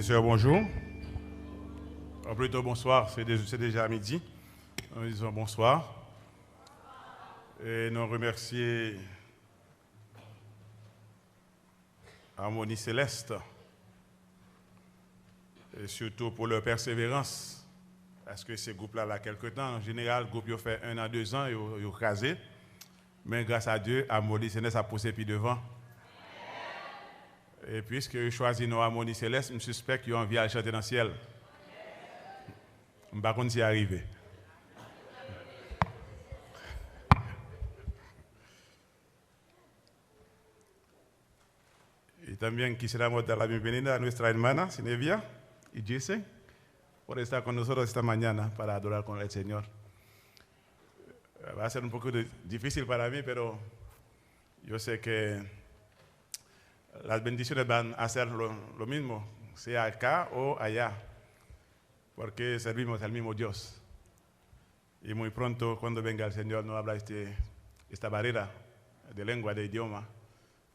Sœurs, bonjour. Plutôt bonsoir, c'est déjà midi. Nous disons bonsoir. Et nous remercions Harmonie Céleste, et surtout pour leur persévérance. Parce que ces groupes-là, il y a quelques temps, en général, le groupe il fait 1 à 2 ans, ils ont crasé. Mais grâce à Dieu, Harmonie Céleste a poussé puis devant. Et puisque je choisis nos Harmonie Céleste, je suspecte qu'ils ont envie de chanter dans le ciel. Je ne sais pas si c'est arrivé. Y también quisiéramos dar la bienvenida a nuestra hermana Sinevia y Jesse por estar con nosotros esta mañana para adorar con el Señor. Va a ser un poco difícil para mí, pero yo sé que las bendiciones van a hacer lo mismo, sea acá o allá, porque servimos al mismo Dios. Y muy pronto, cuando venga el Señor, no habla esta barrera de lengua, de idioma,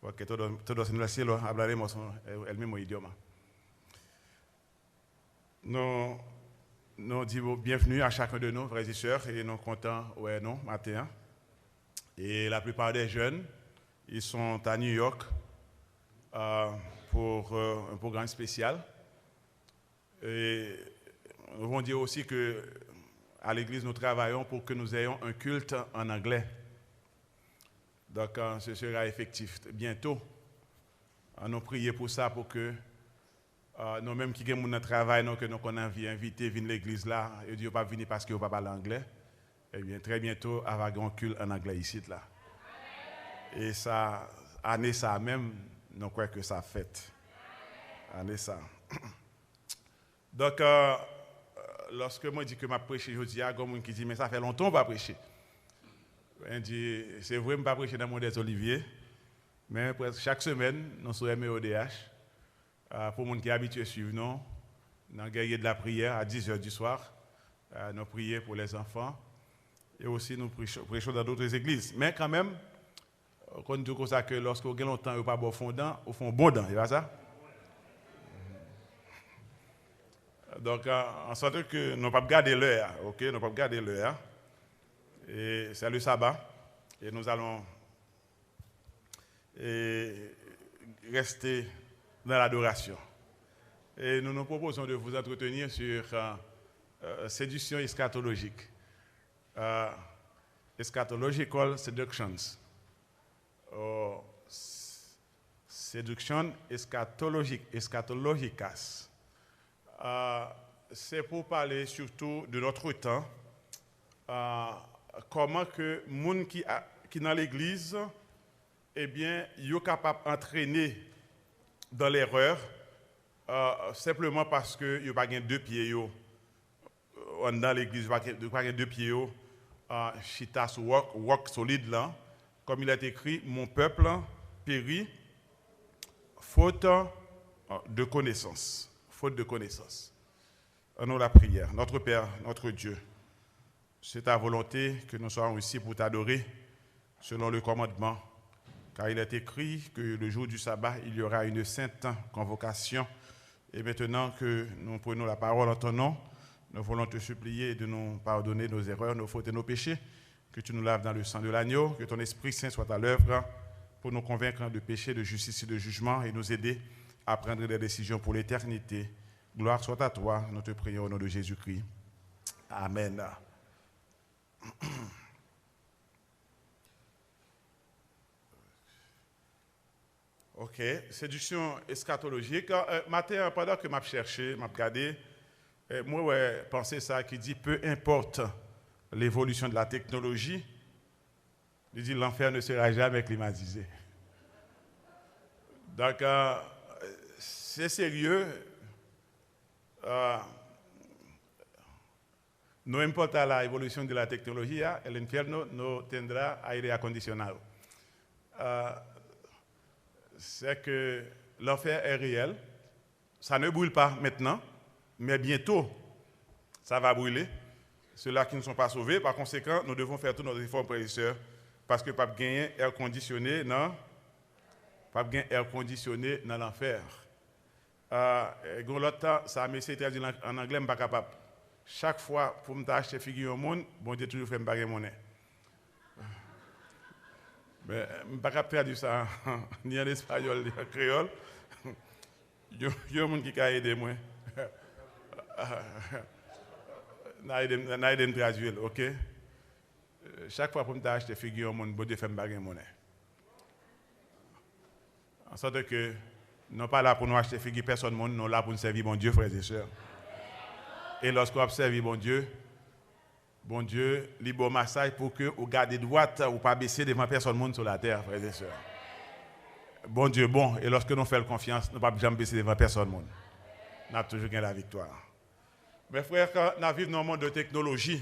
porque todos en el cielo hablaremos el mismo idioma. Nous disons bienvenue à chacun de nous, frères et sœurs, et nous comptons, ouais, non, matin. Et la plupart des jeunes, ils sont à New York pour un programme spécial. Et nous voulons dire aussi qu'à l'église, nous travaillons pour que nous ayons un culte en anglais. Donc, ce sera effectif bientôt. Nous prions pour ça, pour que nous-mêmes qui avons notre travail, que nous avons envie d'inviter, venir l'église là, et Dieu pas venir parce qu'ils ne parlent pas l'anglais. Eh bien, très bientôt, avoir un culte en anglais ici. Là. Et ça, année ça même, nous croyons que ça fait. Année ça. Donc, lorsque moi dis que je prêche aujourd'hui, il y a des gens qui disent, mais ça fait longtemps que je ne prêche. C'est vrai que je ne prêche dans mon des Olivier, mais presque chaque semaine, nous sommes MODH. Pour les gens qui sont habitués à suivre, nous avons gagné de la prière à 10h du soir. Nous prions pour les enfants. Et aussi, nous prêchons dans d'autres églises. Mais quand même, on dit comme ça que lorsque vous avez longtemps, vous n'avez pas bon fondant, vous faites bon dent. C'est pas ça? Donc, en sorte que nous ne pouvons pas garder l'heure. Ok? Nous ne pouvons pas garder l'heure. Et c'est le sabbat. Et nous allons rester dans l'adoration. Et nous nous proposons de vous entretenir sur séduction eschatologique. Eschatological seductions. Séduction eschatologicas. C'est pour parler surtout de notre temps. Comment que les gens qui sont dans l'église, eh bien, sont capables d'entraîner dans l'erreur, simplement parce qu'ils n'ont pas deux pieds dans l'église, ils n'ont pas deux pieds chitas rock solide là, comme il est écrit, mon peuple périt faute de connaissance. Faute de connaissance. Nous la prière, notre Père, notre Dieu, c'est ta volonté que nous soyons ici pour t'adorer selon le commandement. Car il est écrit que le jour du sabbat, il y aura une sainte convocation. Et maintenant que nous prenons la parole en ton nom, nous voulons te supplier de nous pardonner nos erreurs, nos fautes et nos péchés, que tu nous laves dans le sang de l'agneau, que ton Esprit Saint soit à l'œuvre pour nous convaincre de péché, de justice et de jugement et nous aider à prendre des décisions pour l'éternité. Gloire soit à toi, nous te prions au nom de Jésus-Christ. Amen. Ok, séduction eschatologique. Matin, pendant que je cherchais, je regardé, moi, j'ai pensé ça qui dit peu importe l'évolution de la technologie, il dit l'enfer ne sera jamais climatisé. Donc, c'est sérieux. No importa la evolución de la tecnología, el infierno no tendrá aire acondicionado. C'est que l'enfer est réel. Ça ne brûle pas maintenant, mais bientôt, ça va brûler. Ceux-là qui ne sont pas sauvés, par conséquent, nous devons faire tout notre effort, frères et sœurs, parce que pas de gagner air conditionné dans l'enfer. L'autre, ça m'a essayé de traduire en anglais, je ne suis pas capable. Chaque fois, pour me acheter figure au monde, bon Dieu toujours fait me baguer monnaie. Mais je ne suis pas capable de traduire ça ni en espagnol, ni en créole. Il y a des gens qui ont aidé moi. Je traduire, ok? Chaque fois pour me acheter figure au monde, bon Dieu fait me baguer monnaie. En sorte que nous ne sommes pas là pour nous acheter figure personne, nous sommes là pour nous servir bon Dieu, frères et sœurs. Et lorsqu'on observe bon Dieu, libre massage pour que vous gardez droite ou pas baisser devant personne monde sur la terre, frères et sœurs. Bon Dieu, bon. Et lorsque nous faisons confiance, nous ne pouvons jamais baisser devant personne monde. Nous avons toujours gagné la victoire. Mes frères, quand nous vivons dans un monde de technologie,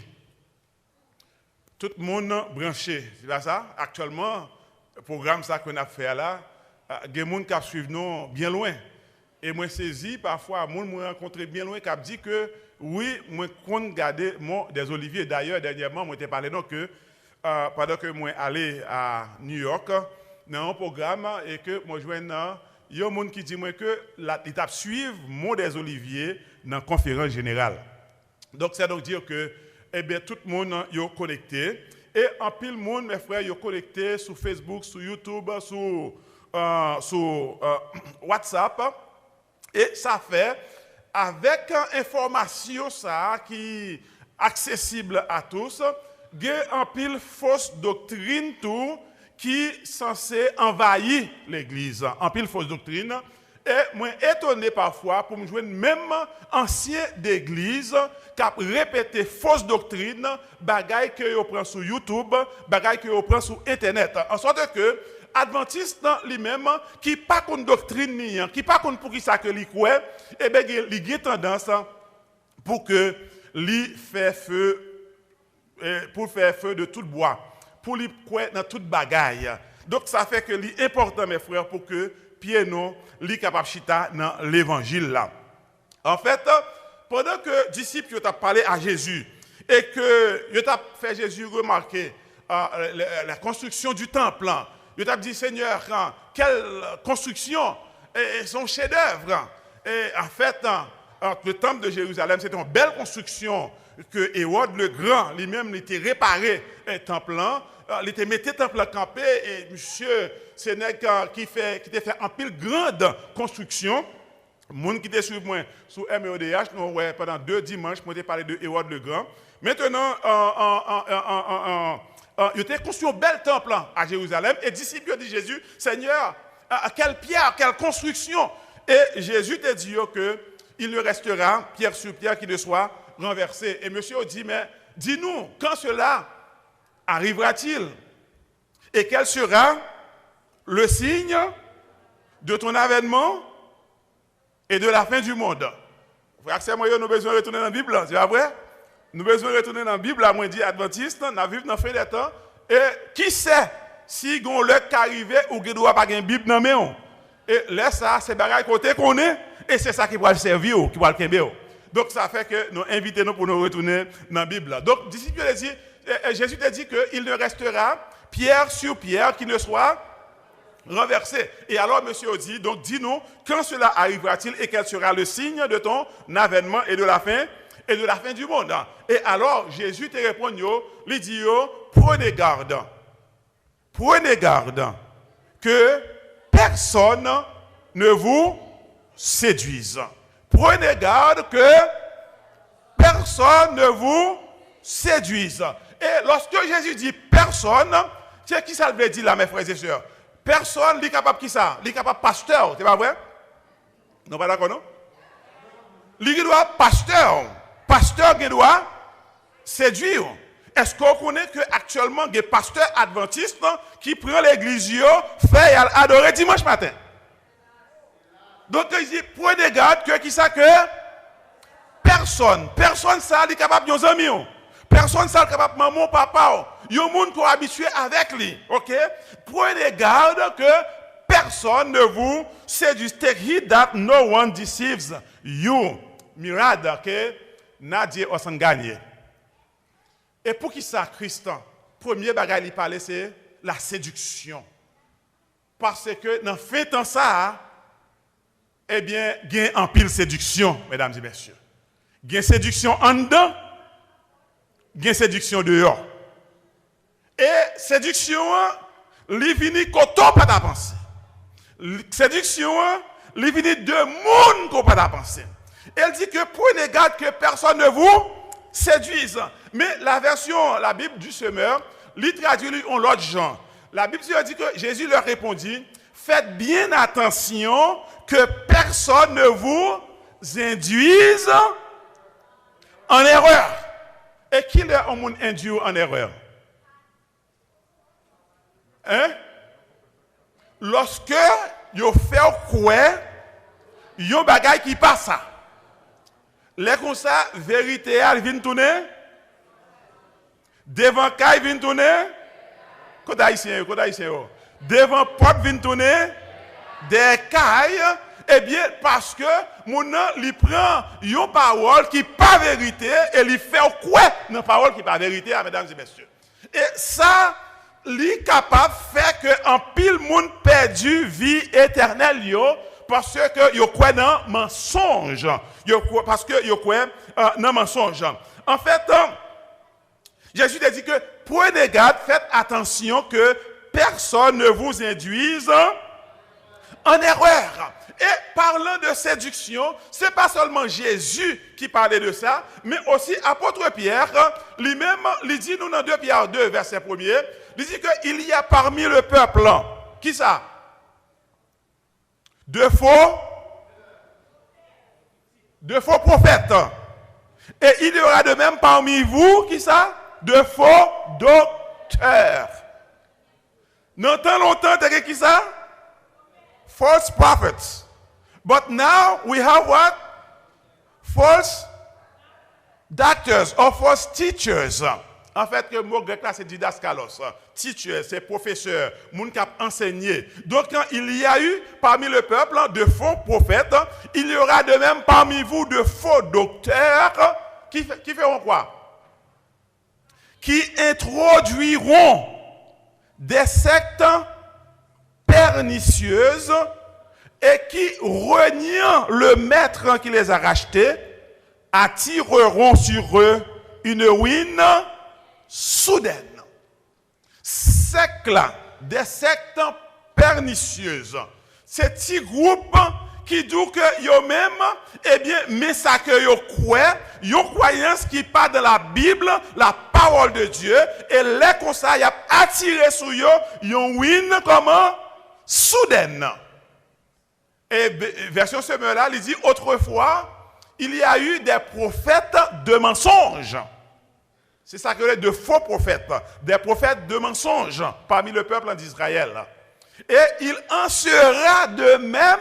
tout le monde branché. C'est pas ça? Actuellement, le programme qu'on a fait là, il y a des gens qui suivent nous bien loin. Et moi, saisi, parfois, moi, je rencontré bien loin qui a dit que oui, moi, compte garder des oliviers. D'ailleurs, dernièrement, moi, je parlé donc que pendant que moi, allé à New York, dans un programme, et que moi, je vois, il y a un monde qui dit moi que l'étape suivre mon des oliviers dans la conférence générale. Donc, c'est donc dire que eh bien, tout le monde est connecté. Et en pile monde, mes frères, est connecté sur Facebook, sur YouTube, sur WhatsApp. Et ça fait, avec information ça, qui est accessible à tous, il y a un pile fausse doctrine tout, qui est censé envahir l'Église. En pile fausse doctrine. Et moi, étonné parfois pour me jouer même ancien d'église qui a répété fausse doctrine, bagaille que vous prend sur YouTube, bagaille que vous prend sur Internet. En sorte que Adventiste lui-même, qui pas contre doctrine ni qui pas contre pour qui ça que lui croit, eh bien, il a tendance pour que lui fait feu, pour faire feu de tout bois, pour lui croire dans toute bagaille. Donc ça fait que c'est important, mes frères, pour que pied nous li capable chita dans l'évangile là. En fait, pendant que les disciples ont parlé à Jésus et que ils ont fait Jésus remarquer la construction du temple, ils ont dit Seigneur, quelle construction, son chef-d'œuvre. Et en fait, le temple de Jérusalem, c'était une belle construction que Hérode le Grand lui-même était réparé un temple là. Il était mis le temple à camper et monsieur Sénèque qui était fait en pile grande construction. Les gens qui étaient suivis moi sur MEODH, pendant 2 dimanches, je m'ai parlé de Hérode le Grand. Maintenant, il était construit un bel temple à Jérusalem et les disciples ont dit Jésus, Seigneur, quelle pierre, quelle construction. Et Jésus t'a dit qu'il ne restera pierre sur pierre qui ne soit renversé. Et monsieur a dit, mais dis-nous, quand cela arrivera-t-il? Et quel sera le signe de ton avènement et de la fin du monde? Frère, c'est moi, nous avons besoin de retourner dans la Bible, c'est pas vrai? Nous avons besoin de retourner dans la Bible, à moi dit Adventiste, nous vivons dans la fin des temps. Et qui sait si on le qui arrive ou qui doit pas une Bible dans la main? Et là, ça, c'est bagaille côté qu'on est, et c'est ça qui va le servir, qui va le kembe. Donc, ça fait que nous invitons pour nous retourner dans la Bible. Donc, Jésus t'a dit qu'il ne restera pierre sur pierre qui ne soit renversé. Et alors, monsieur dit, donc dis-nous, quand cela arrivera-t-il et quel sera le signe de ton avènement et de la fin du monde? Et alors, Jésus te répond, il dit, prenez garde que personne ne vous séduise. Prenez garde que personne ne vous séduise. Et lorsque Jésus dit personne, c'est qui ça veut dire là, mes frères et sœurs? Personne, il est capable qui ça? Il est capable pasteur, c'est pas vrai? Non, pas d'accord, non? Il doit pasteur. Pasteur qui doit séduire. Est-ce qu'on connaît qu'actuellement, il y a des pasteurs adventistes qui prennent l'église, fait adorer dimanche matin? Donc, il dit, prenez garde que qui ça que personne ça est capable de nos amis. Personne ça est capable de maman, papa. Il y a des gens qui sont habitués avec lui. Ok? Prenez garde que personne ne vous séduise. Take heed that no one deceives you. Mirade que Nadie osan gagné. Et pour qui ça, Christ, premier bagage il parlait, c'est la séduction. Parce que dans fait temps ça, eh bien, il y a en pile séduction, mesdames et messieurs. Il y a séduction en dedans, il y a séduction dehors. Et séduction, il vient quand on pas penser. Séduction, il vient de monde qu'on pas penser. Elle dit que prenez garde que personne ne vous séduise. Mais la version, la Bible du semeur, lui traduit en l'autre genre. La Bible dit que Jésus leur répondit, faites bien attention que personne ne vous induise en erreur. Et qui est un monde induit en erreur? Hein? Lorsque vous faites quoi, vous avez des choses qui passent. Les comme ça, vérité, elle vient tourner. Devant Kai vient tourner. Côté haïtien. Devant porte vient tourner. Des Kai, eh bien, parce que mon il prend une parole qui n'est pas vérité et il fait quoi dans la parole qui n'est pas vérité, mesdames et messieurs. Et ça, il est capable de faire qu'un pile monde perdu vie éternelle, parce que yo croit dans mensonge. Parce que yo croit dans mensonge. En fait, Jésus a dit que prenez garde, faites attention que personne ne vous induise en erreur. Et parlant de séduction, ce n'est pas seulement Jésus qui parlait de ça, mais aussi apôtre Pierre, lui-même, il dit nous dans 2 Pierre 2, verset 1er, il dit qu'il y a parmi le peuple, qui ça? De faux prophètes. Et il y aura de même parmi vous, qui ça? De faux docteurs. Dans tant longtemps, t'as qui ça? False prophets. But now we have what? False doctors or false teachers. En fait, le mot grec là, c'est didaskalos. Teacher, c'est professeur, moun qui a enseigné. Donc, quand il y a eu parmi le peuple de faux prophètes, il y aura de même parmi vous de faux docteurs qui feront quoi? Qui introduiront des sectes pernicieuses et qui, reniant le maître qui les a rachetés, attireront sur eux une ruine soudaine. Sectes là, des sectes pernicieuses. Ces petits groupes qui disent que eux-mêmes, eh bien, mais ça que yo croyance qui part de la Bible, la parole de Dieu, et les conseils a attiré sur eux, une ruine comment? Soudaine. Et version semeur-là, il dit autrefois, il y a eu des prophètes de mensonges. C'est ça que de faux prophètes, des prophètes de mensonges parmi le peuple d'Israël. Et il en sera de même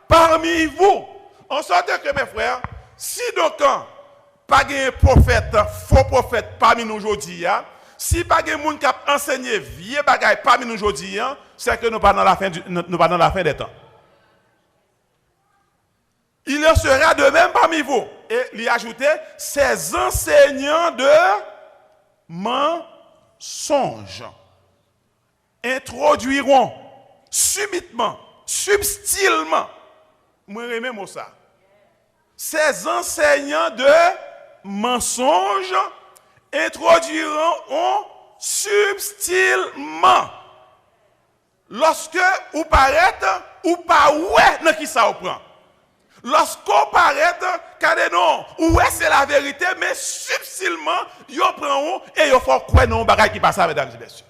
parmi vous. En sorte que mes frères, si donc pas de prophète, faux prophète parmi nous aujourd'hui, si pas de monde qui a enseigné vieux bagaille parmi nous aujourd'hui, c'est que nous pas dans la fin des temps. Il en sera de même parmi vous. Et il ajoutait ces enseignants de mensonges introduiront subitement, subtilement, moi j'aime mot ça. Ces enseignants de mensonges introduiront subtilement. Lorsque vous paraît ou pas ouais dans qui ça vous prend. Lorsqu'on paraît, non, ouais c'est la vérité, mais subtilement, ils prennent et ils font quoi non bagaille qui passe, mesdames et messieurs.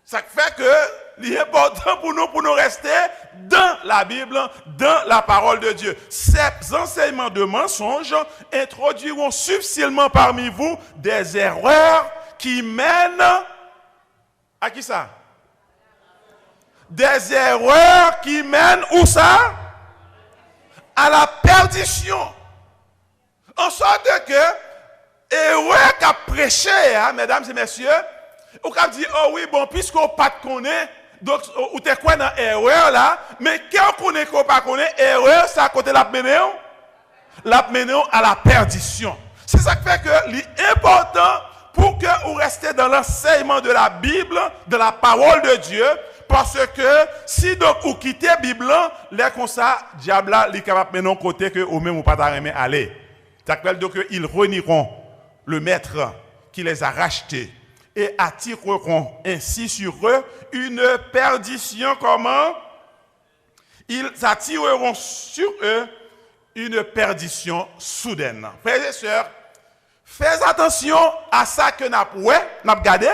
Ça fait que l'important pour nous rester dans la Bible, dans la parole de Dieu. Ces enseignements de mensonges introduiront subtilement parmi vous des erreurs qui mènent à qui ça? Des erreurs qui mènent où ça? À la perdition. En sorte que, erreur qu'a prêché, mesdames et messieurs, ou qu'a dit, oh oui, bon, puisqu'on pas te connaît, donc, ou t'es quoi dans erreur là, mais qu'on connaît qu'on pas connaît, erreur, c'est à côté de la mené à la perdition. C'est ça qui fait que l'important pour que vous restez dans l'enseignement de la Bible, de la parole de Dieu, Parce que si donc vous quittez la Bible, les comme ça, diable est capable de mettre côté que ou même ou pas d'arriver aller. Ça veut dire qu'ils renieront le maître qui les a rachetés et attireront ainsi sur eux une perdition. Comment? Ils attireront sur eux une perdition soudaine. Frères et sœurs, faites attention à ça que nous avons regardé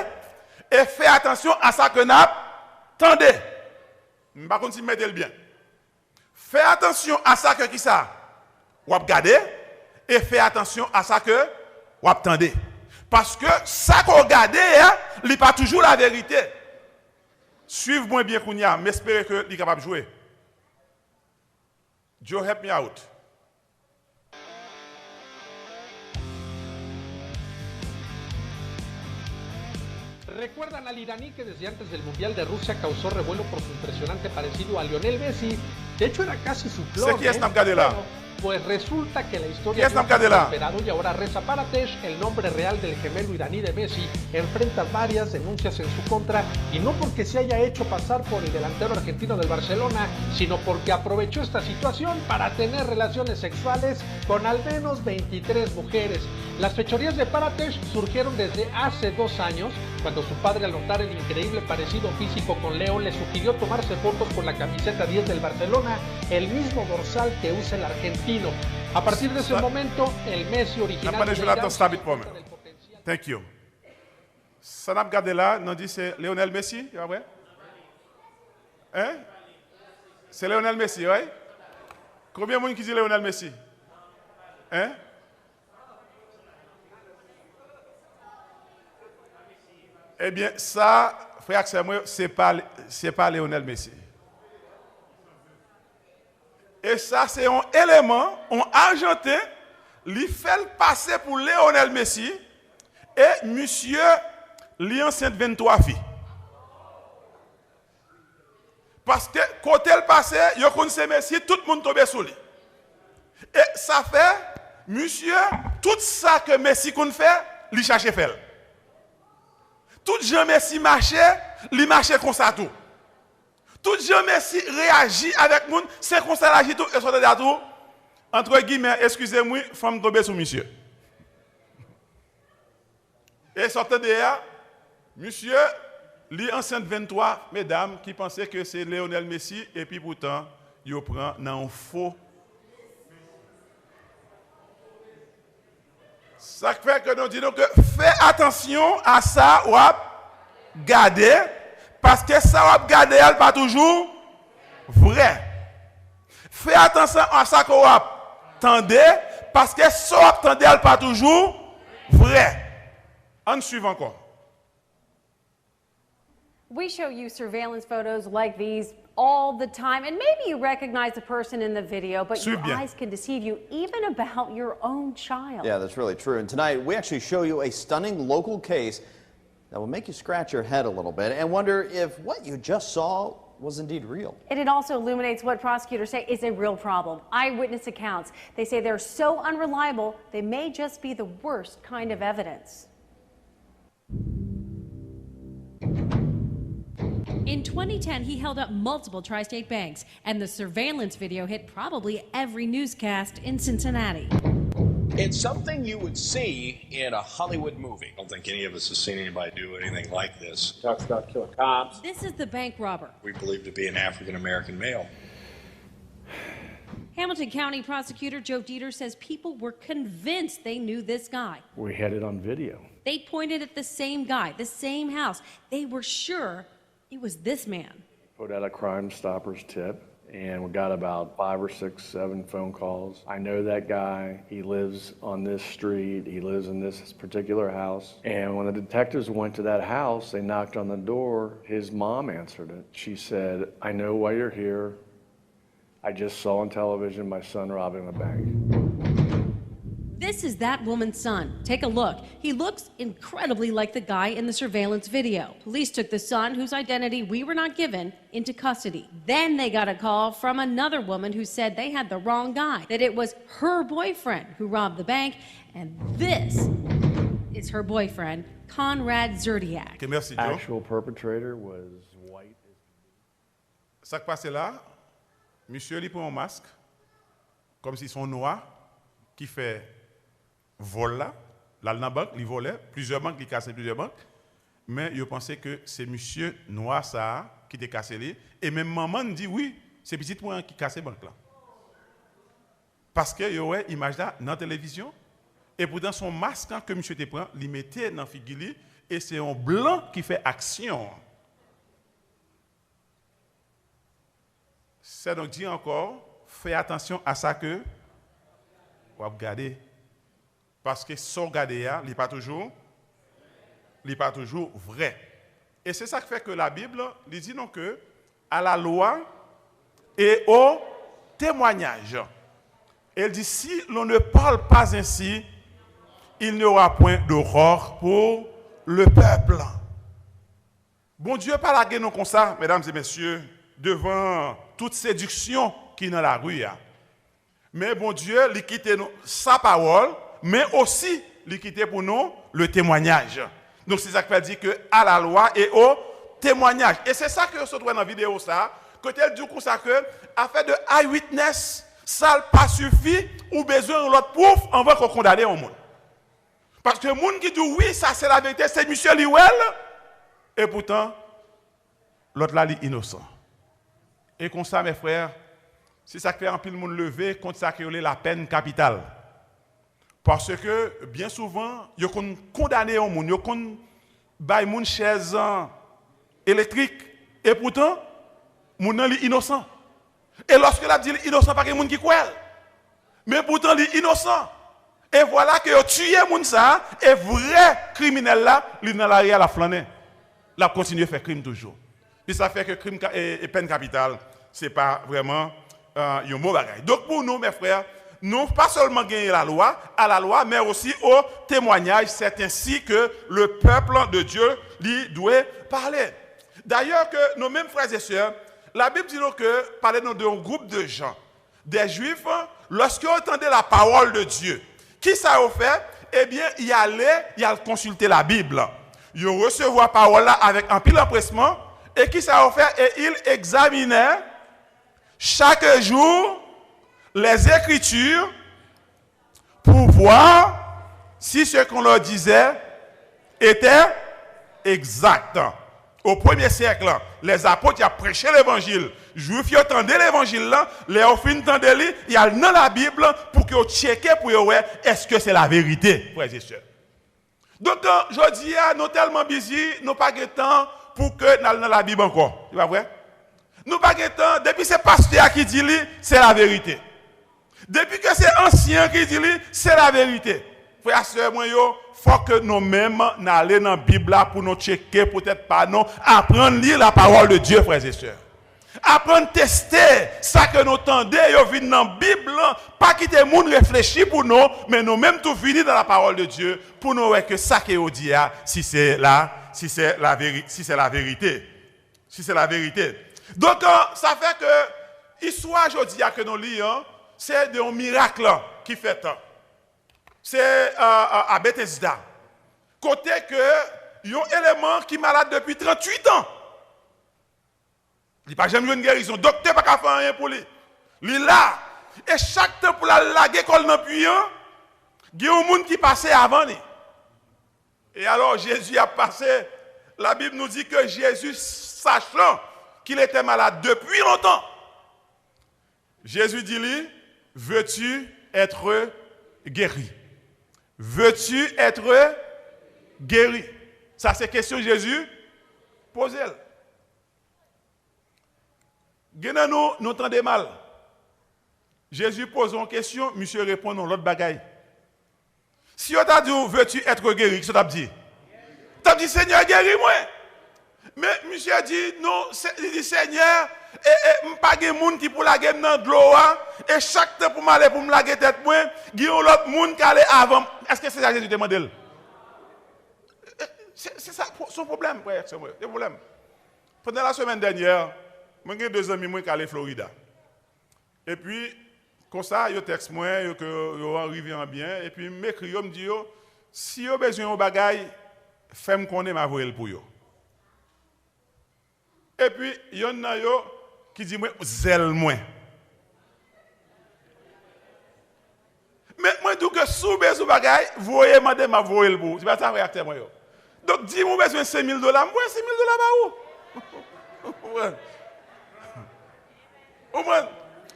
et faites attention à ça que nous attendez. Je ne sais pas si vous mettez le bien. Faites attention à ça que qui ça vous regardez et faites attention à ça que vous attendez. Parce que ça qu'on regarde, ce n'est pas toujours la vérité. Suivez-moi bien, Kounia, mais espérez que vous êtes capable de jouer. Joe, help me out. ¿Recuerdan al iraní que desde antes del Mundial de Rusia causó revuelo por su impresionante parecido a Lionel Messi? De hecho, era casi su clon. ¿Quién es Namgadela? Pues resulta que la historia es esperado y ahora Reza Paratesh, el nombre real del gemelo iraní de Messi, enfrenta varias denuncias en su contra, y no porque se haya hecho pasar por el delantero argentino del Barcelona, sino porque aprovechó esta situación para tener relaciones sexuales con al menos 23 mujeres. Las fechorías de Paratesh surgieron desde hace 2 años, cuando su padre, al notar el increíble parecido físico con Leo, le sugirió tomarse fotos con la camiseta 10 del Barcelona, el mismo dorsal que usa el argentino. A partir de ese momento, el Messi original de Irán... Thank you. Ça n'a pas regardé là, non dit c'est Lionel Messi, ouais? Hein? C'est Lionel Messi, ouais? Combien de monde qui dit Lionel Messi? Hein? Eh bien, ça, frère, c'est pas Lionel Messi. Et ça, c'est un élément, un argentin, qui fait passer pour Lionel Messi, et monsieur, lui enceinte 23 filles. Parce que, quand elle passait, il connaissait Messi, tout le monde tombait sur lui. Et ça fait, monsieur, tout ça que Messi qu'on fait, il cherchait faire. Tout Jean Messi marchait, il marchait comme ça tout. Tout Jean Messi réagit avec moun, c'est comme ça il agit tout et sortait de tout. Entre guillemets, excusez-moi, femme tombée sur monsieur. Et sortait de là, monsieur, lui enceinte 23 mesdames qui pensaient que c'est Lionel Messi et puis pourtant, il prend dans un faux. Ça fait que nous disons que fais attention à ça ou à garder, parce que ça ou à garder, elle n'est pas toujours vrai. Fais attention à ça qu'on attendez, parce que ça ou attendez, elle n'est pas toujours vrai. On suit encore. We show you surveillance photos like these all the time, and maybe you recognize the person in the video, but your eyes can deceive you even about your own child. Yeah, that's really true. And tonight, we actually show you a stunning local case that will make you scratch your head a little bit and wonder if what you just saw was indeed real. And it also illuminates what prosecutors say is a real problem. Eyewitness accounts. They say they're so unreliable, they may just be the worst kind of evidence. In 2010, he held up multiple tri-state banks, and the surveillance video hit probably every newscast in Cincinnati. It's something you would see in a Hollywood movie. I don't think any of us has seen anybody do anything like this. Talks about killing cops. This is the bank robber. We believe to be an African-American male. Hamilton County Prosecutor Joe Dieter says people were convinced they knew this guy. We had it on video. They pointed at the same guy, the same house. They were sure it was this man. Put out a Crime Stoppers tip, and we got about 5 or 6, 7 phone calls. I know that guy. He lives on this street. He lives in this particular house. And when the detectives went to that house, they knocked on the door. His mom answered it. She said, "I know why you're here. I just saw on television my son robbing the bank." This is that woman's son. Take a look. He looks incredibly like the guy in the surveillance video. Police took the son, whose identity we were not given, into custody. Then they got a call from another woman who said they had the wrong guy, that it was her boyfriend who robbed the bank, and this is her boyfriend, Conrad Zerdiak. Okay, merci, Joe. Actual perpetrator was white. Ça qui passe là, monsieur il prend un masque, comme si son noir, qui fait vol là, dans la banque, il volait, plusieurs banques, il cassait plusieurs banques, mais il pensait que c'est monsieur noir ça qui était cassé là, et même maman dit oui, c'est petit point qui cassait banque là. Parce que il y a une image là dans la télévision, et pourtant son masque que monsieur te prend, il mettait dans la figure, et c'est un blanc qui fait action. C'est donc dit encore, fais attention à ça que vous regardez. Parce que ce regarder, il n'est pas toujours vrai. Et c'est ça qui fait que la Bible dit non que à la loi et au témoignage. Elle dit si l'on ne parle pas ainsi, il n'y aura point d'aurore pour le peuple. Bon Dieu pas la guerre comme ça, mesdames et messieurs, devant toute séduction qui est dans la rue. Mais bon Dieu, il quitte sa parole, mais aussi il quitte pour nous le témoignage. Donc c'est ça qui veut dire que à la loi et au témoignage. Et c'est ça que se trouve dans la vidéo ça, que tel du coup ça que affaire de eyewitness, ça n'a pas suffi ou besoin de l'autre proof avant qu'on condamne au monde. Parce que le monde qui dit oui, ça c'est la vérité, c'est Monsieur Liwell, et pourtant l'autre là est innocent. Et comme ça, mes frères, c'est ça qui fait un peu le monde lever contre ça qui est la peine capitale. Parce que, bien souvent, ils ont condamné un monde, ils ont bail une chaise électrique, et pourtant, le monde est innocent. Et lorsque la dit innocent, pas que le monde qui croit. Mais pourtant, il est innocent. Et voilà que ont tué le monde ça, et vrai criminel là, il est dans l'arrière la flâner. Il a continué à faire crime toujours. Et ça fait que crime et peine capitale, ce n'est pas vraiment un mot bagaille. Donc pour nous, mes frères, nous pas seulement gagner la loi, à la loi, mais aussi au témoignage. C'est ainsi que le peuple de Dieu lui doit parler. D'ailleurs, que nos mêmes frères et sœurs, la Bible dit que parler d'un groupe de gens, des Juifs, lorsqu'ils entendaient la parole de Dieu, qui ça a fait? Eh bien, il allait consulter la Bible. Il recevait la parole là avec un pile empressement. Et qui ça a fait? Et il examinait chaque jour les Écritures pour voir si ce qu'on leur disait était exact. Au premier siècle, les apôtres ont prêché l'évangile. Les Juifs entendaient l'évangile là, les orphelins entendaient, il y a dans la Bible pour qu'ils checkent pour voir est-ce que c'est la vérité, frères et sœurs. Donc, je dis, nous sommes tellement busy, nous n'avons pas de temps pour que nous dans la Bible encore. C'est pas vrai? Nous n'avons pas de temps, depuis c'est pasteur qui dit, c'est la vérité. Depuis que c'est ancien qui dit, c'est la vérité. Frères et sœurs, il faut que nous-mêmes n'allions dans la Bible pour nous checker, peut-être pas nous, apprendre à lire la parole de Dieu, frères et sœurs. Apprendre à tester ça que nous entendons, nous venons dans la Bible, pas quitter le monde réfléchir pour nous, mais nous-mêmes tout venir dans la parole de Dieu pour nous voir que ça que nous dit, si c'est la vérité. Si c'est la vérité. Donc, ça fait que l'histoire aujourd'hui que nous lisons, c'est un miracle qui fait. C'est à Bethesda. Côté que, il y a un élément qui est malade depuis 38 ans. Il n'y a pas jamais eu une guérison. Le docteur n'a pas fait rien pour lui. Il est là. Et chaque temps pour la laguer comme dans le puits, il y a un monde qui passait avant lui. Et alors Jésus a passé. La Bible nous dit que Jésus, sachant qu'il était malade depuis longtemps, Jésus dit lui, veux-tu être guéri? Veux-tu être guéri? Ça, c'est question que Jésus pose. Nous entendons mal. Jésus pose une question, monsieur répond dans l'autre bagaille. Si on t'a dit, veux-tu être guéri, qu'est-ce que tu as dit? Tu as dit, Seigneur, guéris-moi. Mais monsieur dit, non, il dit, Seigneur, je ne pas de monde qui pour la guerre dans l'eau, et chaque temps pour m'aller pour me laguer tête, il y a l'autre monde qui allait avant. Est-ce que c'est ça que Jésus demande? C'est ça son problème, frère, c'est le problème. Pendant la semaine dernière, j'ai 2 amis qui sont allés à Florida. Et puis, comme ça, ils textent moi, ils arrivent en bien, et puis ils m'écrivent, ils me disent, si vous avez besoin de bagaille, faites-moi connaître ma voile pour vous. Et puis, il y en a qui dit moi zèle moins. Mais moi dis que sous besoin bagaille, voyez madame m'a voyer le bout. C'est pas ça réacteur moi yo. Donc dis moi besoin $5,000, moi $5,000 ba où?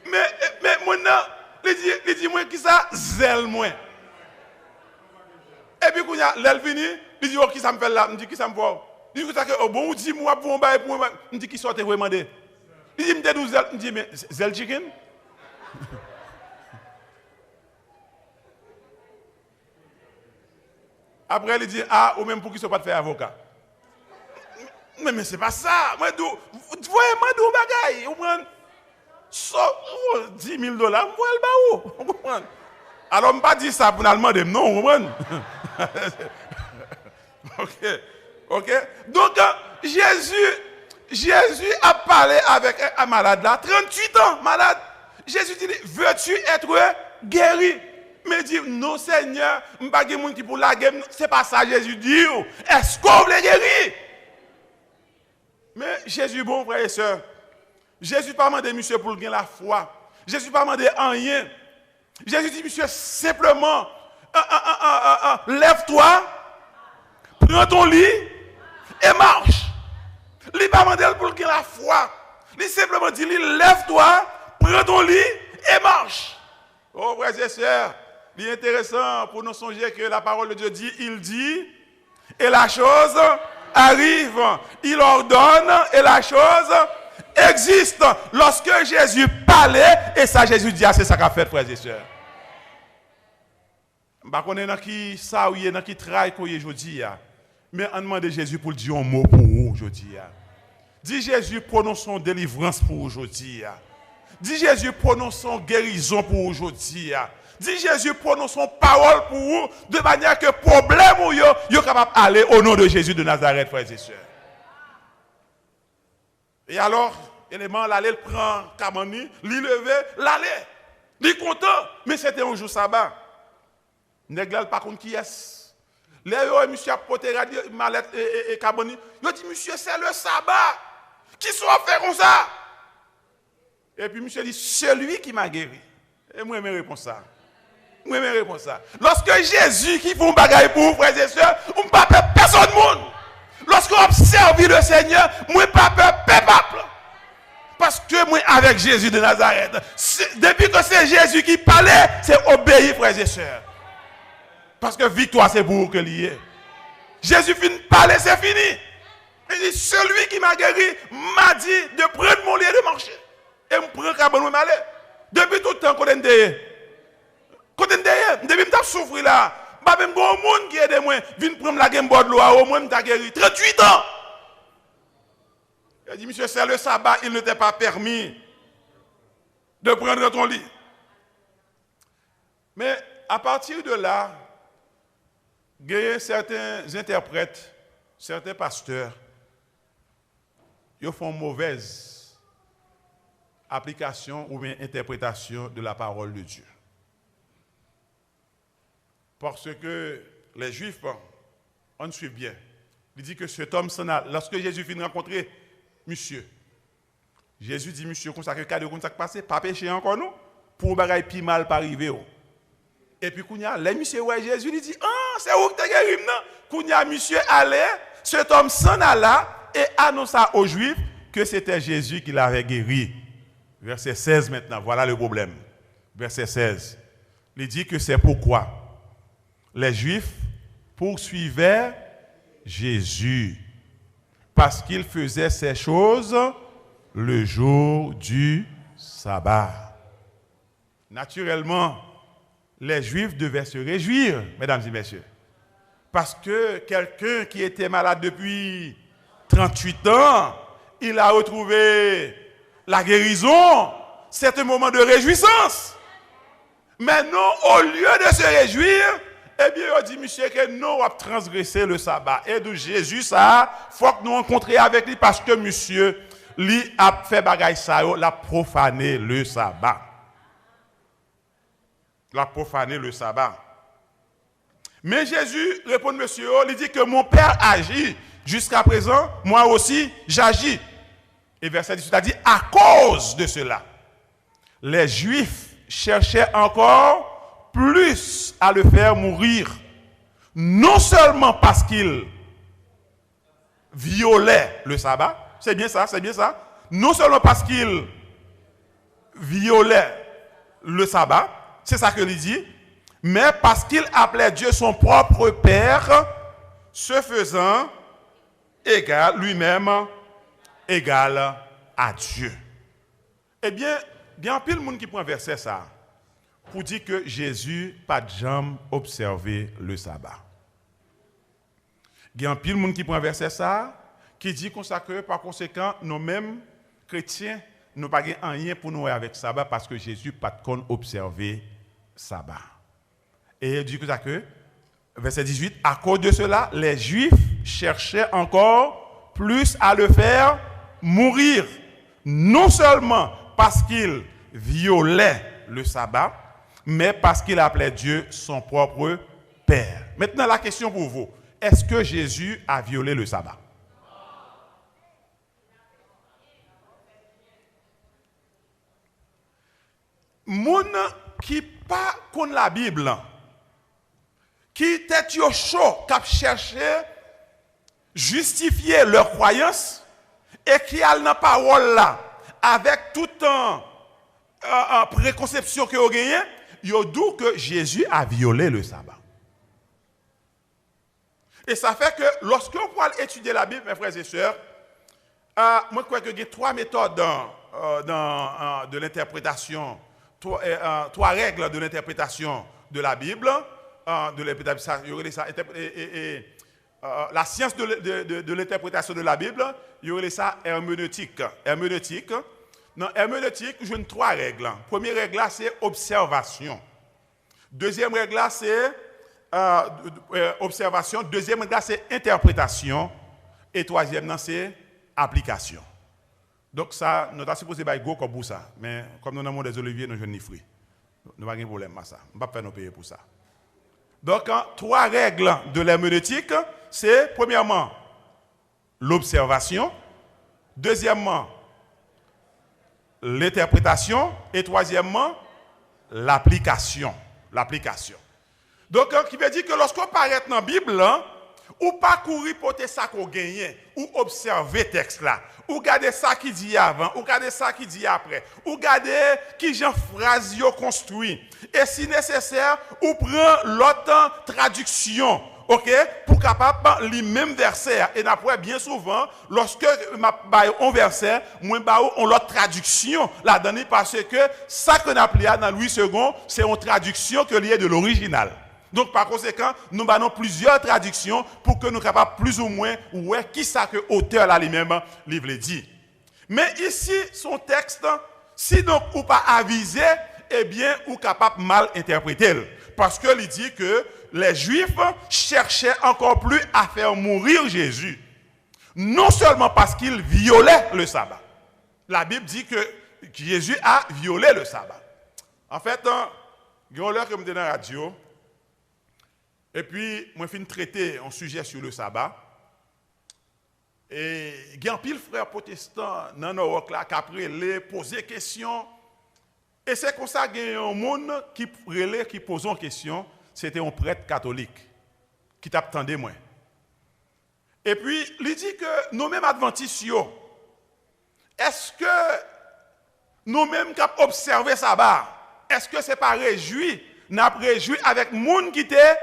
Mais moi non, il dit moi qui ça zèle moins. Et puis quand l'elle vini, il dit oh qui ça me fait là, me dit qui ça me voit. Il dit que oh bon dis moi pour bail pour me dit qui sortait vraiment demander. Il dit me dit zèle, me dit mais zèle chicken. Après, il dit, ah, ou même pour qu'ils ne soient pas de faire avocat. Mais c'est pas ça. Moi, voyez-moi d'où bagaille. Ou moins, $10,000, moi, elle va où? Alors, je ne pas dire ça pour nous demander, non, ou ok. Donc, Jésus a parlé avec un malade là, 38 ans, malade. Jésus dit, veux-tu être guéri? Mais dit, non Seigneur, je ne sais pas qui pour la guerre. Ce n'est pas ça Jésus dit. Est-ce qu'on veut guérir? Mais Jésus, bon frère et soeur, Jésus n'a pas demandé monsieur pour gagner la foi. Jésus n'a pas demandé rien. Jésus dit, monsieur, simplement, lève-toi, prends ton lit et marche. Il n'a pas demandé pour gagner la foi. Il simplement dit, lève-toi, prends ton lit et marche. Oh frères et sœurs, il est intéressant pour nous songer que la parole de Dieu dit, il dit, et la chose arrive. Il ordonne, et la chose existe. Lorsque Jésus parlait, et ça Jésus dit, c'est ça qu'a fait, frères et sœurs. Je ne sais pas qui ça ou dans qui travaille aujourd'hui, mais on demande Jésus pour dire un mot pour vous aujourd'hui. Dis Jésus, prononçons délivrance pour aujourd'hui. Dis Jésus, prononçons guérison pour aujourd'hui. Dis Jésus, prononçons parole pour vous, de manière que problème ou yo capable d'aller au nom de Jésus de Nazareth, frères et sœurs. Et alors, élément, l'aller prend Kamani, l'y lever, l'aller. Il content, mais c'était un jour sabbat. N'est-ce pas contre qui est-ce? Les monsieur a porté mallette et Kamani. Il dit, monsieur, c'est le sabbat. Qui soit fait comme ça? Et puis monsieur dit, celui qui m'a guéri. Et moi, je réponds ça. Lorsque Jésus qui fait un bagaille pour vous, frères et sœurs, on ne peut pas peur personne monde. Lorsqu'on observe le Seigneur, moi ne pas peur peuple. Parce que moi, avec Jésus de Nazareth, depuis que c'est Jésus qui parlait, c'est obéir, frères et sœurs. Parce que victoire, c'est pour vous que lié. Jésus finit de parler, c'est fini. Il dit, celui qui m'a guéri m'a dit de prendre mon lit et de marcher. Et je prends Kabon m'aller. Depuis tout le temps qu'on est derrière. Depuis que je souffre là, pas même bon monde qui aide moi, vient prendre la game board là, au moins je guéri. 38 ans. Il a dit, monsieur, c'est le sabbat, il ne t'est pas permis de prendre ton lit. Mais à partir de là, il y a certains interprètes, certains pasteurs, ils font mauvaise application ou bien interprétation de la parole de Dieu. Parce que les Juifs, on suit bien. Il dit que cet homme s'en a. Lorsque Jésus finit de rencontrer monsieur, Jésus dit, monsieur, comme ça, que cas de comme ça passé, pas péché encore nous, pour bagaille pi mal pas arriver. Et puis, les monsieur, ouais, Jésus, il dit, ah, c'est où que tu as guéri, non? Monsieur allait, cet homme s'en alla et annonça aux Juifs que c'était Jésus qui l'avait guéri. Verset 16 maintenant, voilà le problème. Verset 16. Il dit que c'est pourquoi les Juifs poursuivaient Jésus parce qu'il faisait ces choses le jour du sabbat. Naturellement, les Juifs devaient se réjouir, mesdames et messieurs, parce que quelqu'un qui était malade depuis 38 ans, il a retrouvé la guérison. C'est un moment de réjouissance. Mais non, au lieu de se réjouir, eh bien, on dit, monsieur, que nous avons transgressé le sabbat. Et de Jésus, ça, il faut que nous rencontrions avec lui parce que monsieur, lui a fait bagaille ça, l'a profané le sabbat. L'a profané le sabbat. Mais Jésus répond, monsieur, il dit que mon Père agit. Jusqu'à présent, moi aussi, j'agis. Et verset 18 a dit, à cause de cela, les Juifs cherchaient encore plus à le faire mourir. Non seulement parce qu'il violait le sabbat, c'est bien ça, non seulement parce qu'il violait le sabbat, c'est ça que il dit, mais parce qu'il appelait Dieu son propre Père, se faisant égal, lui-même égal à Dieu. Eh bien, il y a un pile de monde qui prend verset ça pour dire que Jésus n'a pas jamais observé le sabbat. Il y a un pile de monde qui prend verset ça qui dit comme ça que par conséquent, nous-mêmes chrétiens, nous n'avons pas rien pour nous avec le sabbat parce que Jésus n'a pas observé le sabbat. Et il dit comme ça que, verset 18, à cause de cela, les Juifs cherchaient encore plus à le faire mourir. Non seulement parce qu'il violait le sabbat, mais parce qu'il appelait Dieu son propre Père. Maintenant, la question pour vous, est-ce que Jésus a violé le sabbat? Moun qui pas connaît la Bible, qui tête yo chaud, qui cherché justifier leur croyance et qui a la parole là avec toute une préconception que vous gagnez, yo dit que Jésus a violé le sabbat. Et ça fait que lorsque on peut étudier la Bible, mes frères et sœurs, moi je crois qu'il y a trois méthodes de l'interprétation, trois règles de l'interprétation de la Bible, la science de l'interprétation de la Bible, il y aurait ça herméneutique. Dans herméneutique, j'ai trois règles. Première règle, c'est observation. Deuxième règle, c'est observation. Deuxième règle, c'est interprétation. Et troisième, c'est application. Donc ça, nous avons supposé faire go comme pour ça. Mais comme nous avons des oliviers, nous avons ni fruits. Nous n'avons pas de problème avec ça. Nous ne pouvons pas nous payer pour ça. Donc, trois règles de l'herméneutique, c'est premièrement l'observation, deuxièmement l'interprétation et troisièmement l'application. Donc, qui veut dire que lorsqu'on paraît dans la Bible, ou pas courir pour ça qu'on gagne, ou observer le texte là, ou garder ça qui dit avant, ou garder ça qui dit après, ou garder qui genre phrase yo construit. Et si nécessaire, ou prend l'autre traduction, ok, pour capable les mêmes versets. Et d'après bien souvent, lorsque on verset, moi on l'autre traduction là-dedans parce que ça que n'a plié dans Louis II, c'est une traduction que liée de l'original. Donc, par conséquent, nous avons plusieurs traductions pour que nous soyons capables plus ou moins, qui ça que l'auteur là lui-même livre dit. Mais ici, son texte, si donc ou pas avisé, eh bien, ou capable mal interpréter. Parce que il dit que les Juifs cherchaient encore plus à faire mourir Jésus. Non seulement parce qu'il violait le sabbat. La Bible dit que Jésus a violé le sabbat. En fait, il y a l'heure que je me donne dans la radio. Et puis, moi, je traiter un sujet sur le sabbat. Et il y a un pile frère protestant dans nos qui a posé des questions. Et c'est comme ça qu'il y a un monde qui pose une question. C'était un prêtre catholique qui t'attendait moi. Et puis, il dit que nous-mêmes adventistes, est-ce que nous-mêmes qui avons observé le sabbat, est-ce que ce n'est pas réjoui, n'a réjoui avec le monde qui était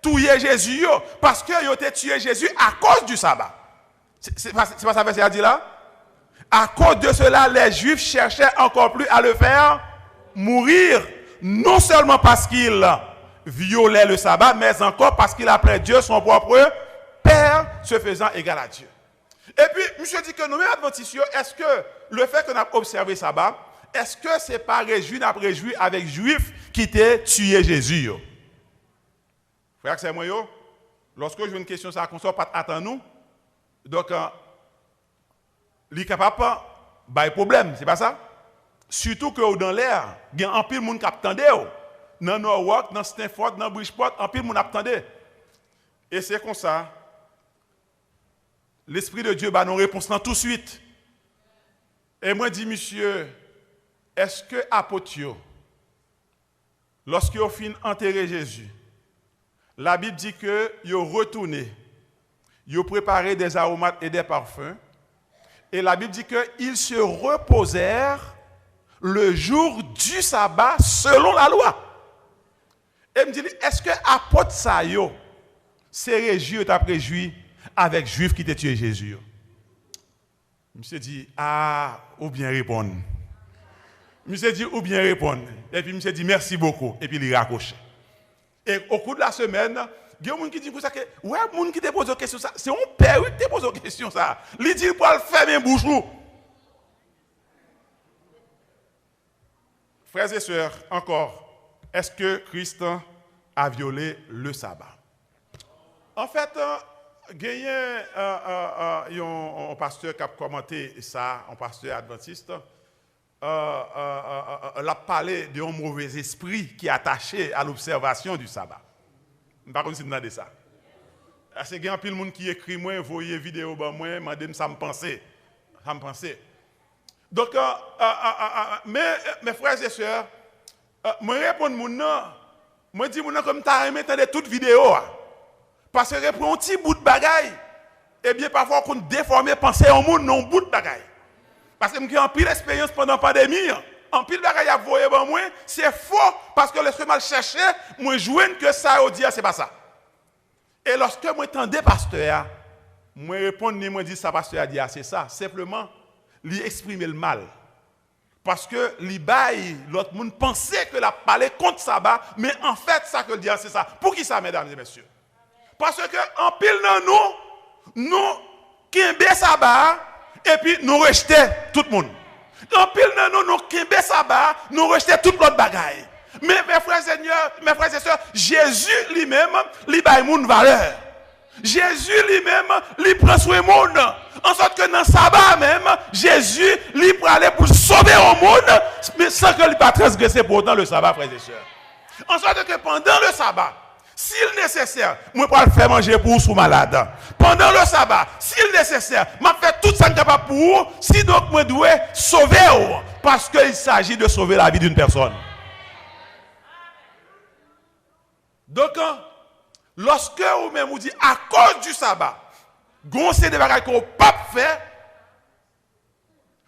tué Jésus, parce que ils ont tué Jésus à cause du sabbat. C'est pas ça que ça dit là? À cause de cela, les Juifs cherchaient encore plus à le faire mourir, non seulement parce qu'il violait le sabbat, mais encore parce qu'il appelait Dieu son propre Père, se faisant égal à Dieu. Et puis, monsieur dit que nous, adventistes, est-ce que le fait qu'on a observé le sabbat, est-ce que ce n'est pas réjoui avec les Juifs qui étaient tué Jésus? Frère, c'est moi, lorsque je veux une question, ça ne pas attendre nous. Donc, il est capable de problème, c'est pas ça? Surtout que dans l'air, il y a un pile de monde qui attendait. Dans Norwalk, dans Stanford, dans Bridgeport, un pile de monde attendait. Et c'est comme ça. L'Esprit de Dieu va nous répondre tout de suite. Et moi, dis, monsieur, est-ce que apôtre, lorsqu'ils ont fini enterrer Jésus, la Bible dit que ils ont retourné, ils ont préparé des aromates et des parfums, et la Bible dit qu'ils se reposèrent le jour du sabbat selon la loi. Et me dit, est-ce que apôtre ça yo, c'est réjoui ou t'a réjoui avec juifs qui t'ont tué Jésus? Monsieur dit, ou bien répondre. Monsieur dit, ou bien répondre. Et puis monsieur dit, merci beaucoup. Et puis il raccroche. Et au cours de la semaine, il y a des gens qui disent que, ouais, les gens qui te posent des questions, c'est un père qui te pose des questions. Il dit, pour le faire, mes bouchons. Frères et sœurs, encore, est-ce que Christ a violé le sabbat? En fait, il y a un pasteur qui a commenté ça, un pasteur adventiste, l'a parlé d'un mauvais esprit qui est attaché à l'observation du sabbat. Par contre, si vous avez ça. Parce qu'il y a un peu de monde qui écrit, moi, voyez vidéo, moi, madame, ça me pensait. Donc, mes frères et sœurs, moi, réponds non. Moi, dis comme tu as aimé toute vidéo. Parce que répond un petit bout de bagaille. Eh bien, parfois, on déforme penser au monde, non, bout de bagaille. Parce que j'ai en pile expérience pendant la pandémie. En pile bagaille à voyer ben moi, c'est faux parce que lorsque mal cherché, moi joindre que ça au dire c'est pas ça. Et lorsque moi entendais pasteur, moi répondre ni moi dit ça pasteur a dit c'est ça, simplement lui exprimer le mal. Parce que li bail l'autre monde pensait que la parler contre sabbat, mais en fait ça que le dire c'est ça. Pour qui ça mesdames et messieurs? Parce que en pile dans nous kembe sabbat et puis nous rejeter tout le monde. En pile nous kembe sabbat, nous rejeter toute l'autre bagaille. Mais mes frères et sœurs, Jésus lui-même, il bail moun valeur. Jésus lui-même, il prend soin monde. En sorte que dans le sabbat même, Jésus, il peut aller pour sauver au monde, mais sans que il pas transgresser pour autant le sabbat, frères et sœurs. En sorte que pendant le sabbat, s'il nécessaire, moi pour le faire manger pour sous malade. Pendant le sabbat, s'il nécessaire, m'a fait tout ça capable pour vous, si donc moi dois sauver parce qu'il s'agit de sauver la vie d'une personne. Donc lorsque vous même vous dites à cause du sabbat, goncer des bagages qu'on pas faire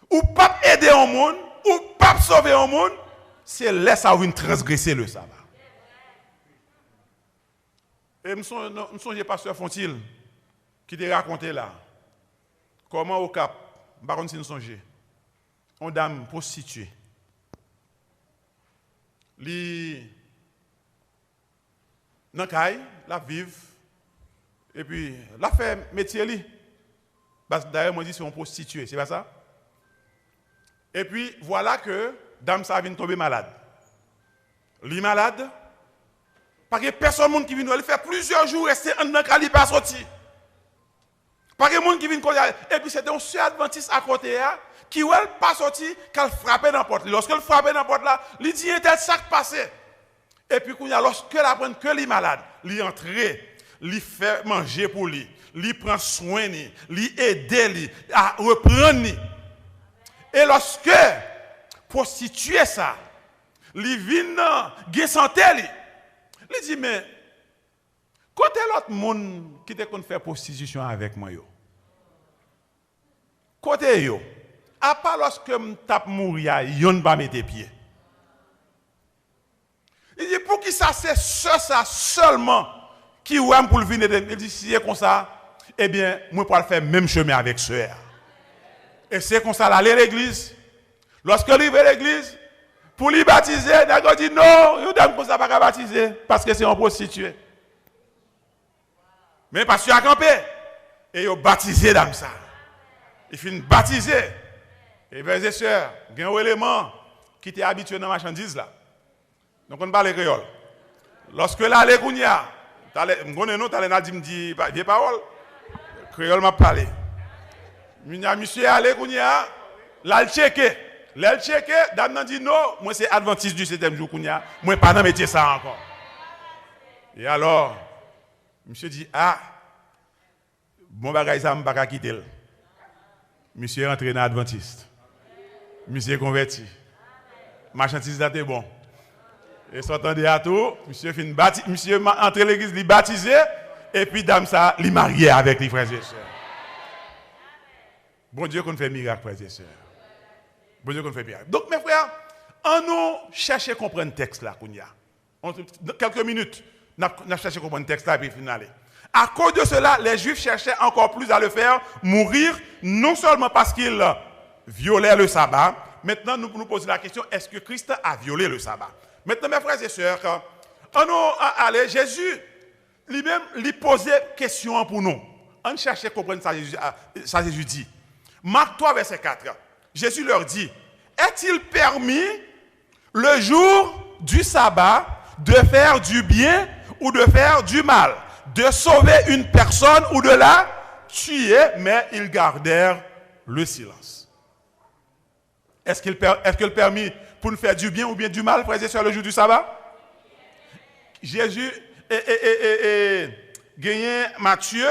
ou pas aider au monde ou pas sauver au monde, c'est là ça vous transgresser le sabbat. Et nous sommes pasteur Fontil qui te raconté là comment au Cap, baron si nous songeons, une dame prostituée. Li nan kay, la vive et puis la fait métier li. Parce que d'ailleurs moi dit c'est une prostituée, c'est pas ça? Et puis voilà que dame ça vient tomber malade. Li malade. Parce que personne qui vient, elle fait plusieurs jours rester en dans kali pas sorti. Parce que monde qui vient et puis c'était un seul adventiste à côté qui elle pas sorti qu'elle frappait dans la porte. Lorsqu'elle frappait dans la porte là, il dit un tel sac passé. Et puis lorsque elle apprend que les malade, il entre, il fait manger pour lui, il prend soin de lui, il aide lui à reprendre. Et lorsque prostituer ça, il vient gagner santé lui. Il dit mais côté l'autre monde qui te fait prostitution avec moi yo. Côté yo, à part lorsque me tape mourir, yon pas mettre pied. Il dit pour qui ça c'est ça seulement qui ou pour le venir il dit si c'est comme ça, eh bien moi pour le faire même chemin avec sœur. Et c'est comme ça aller à l'église. Lorsque il arrive à l'église pour lui baptiser, d'accord dit non, il dame comme ça pas baptiser parce que c'est un prostitué. Mais parce qu'il a campé et il a baptisé dame ça. Il finit baptiser. Et frères et sœurs, il y a un élément qui était habitué dans la marchandise là. Donc on parle créole. Lorsque là les kounya, t'allais dit des paroles. Créole m'a parlé. Monsieur allé kounya, là le checker. Là le checker, dame nan dit non, moi c'est adventiste du 7e jour kounya, moi pas dans métier ça encore. Et alors monsieur dit bon bagay ça m'pa quitter. Monsieur est rentré dans adventiste. Monsieur converti. Marchandise là t'es bon. Et s'entendait à tout, monsieur entré l'église, il baptisé, et puis dame ça, il marié avec les frères et sœurs. Bon Dieu qu'on fait miracle, frères et sœurs. Bon Dieu qu'on fait miracle. Donc mes frères, on nous cherche à comprendre le texte là, Kounia. Dans quelques minutes, on a cherché à comprendre le texte là, et puis finalement. À cause de cela, les Juifs cherchaient encore plus à le faire mourir, non seulement parce qu'il violait le sabbat. Maintenant, nous nous posons la question, est-ce que Christ a violé le sabbat? Maintenant, mes frères et sœurs, quand nous allons, Jésus lui-même lui posait question pour nous. On cherchait à comprendre ça, Jésus dit. Marc 3, verset 4. Jésus leur dit, est-il permis le jour du sabbat de faire du bien ou de faire du mal, de sauver une personne ou de la tuer? Mais ils gardèrent le silence. Est-ce que le permis pour nous faire du bien ou bien du mal, frères et sœurs, le jour du sabbat? Jésus gagné Matthieu,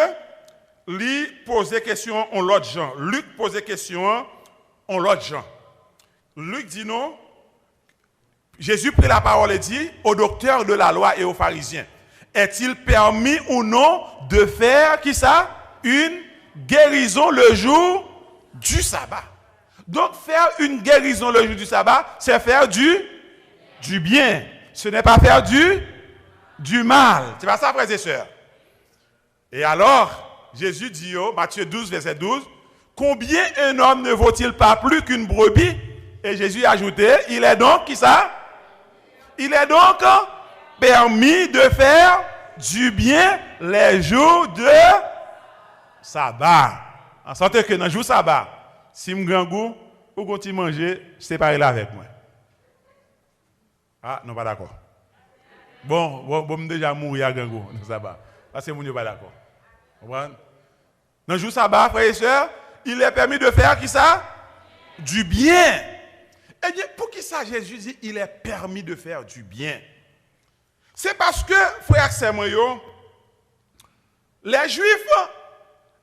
lui posait question en l'autre Jean. Luc posait question en l'autre Jean. Luc dit non. Jésus prit la parole et dit aux docteurs de la loi et aux pharisiens, est-il permis ou non de faire, qui ça? Une guérison le jour du sabbat. Donc faire une guérison le jour du sabbat, c'est faire du bien. Ce n'est pas faire du mal. C'est pas ça, frères et sœurs. Et alors, Jésus dit, Matthieu 12, verset 12, combien un homme ne vaut-il pas plus qu'une brebis? Et Jésus a ajouté, il est donc, qui ça? Il est donc permis de faire du bien les jours de sabbat. En sorte que dans le jour sabbat, si je grand goût, ou continue à manger, séparez là avec moi. Ah, non, pas d'accord. Bon, déjà mourir à grand goût, dans le sabbat. Parce que vous n'êtes pas d'accord. Dans le jour sabbat, frères et sœurs, il est permis de faire qui ça? Du bien. Et bien, pour qui ça, Jésus dit, il est permis de faire du bien? C'est parce que, frères et sœurs, les Juifs,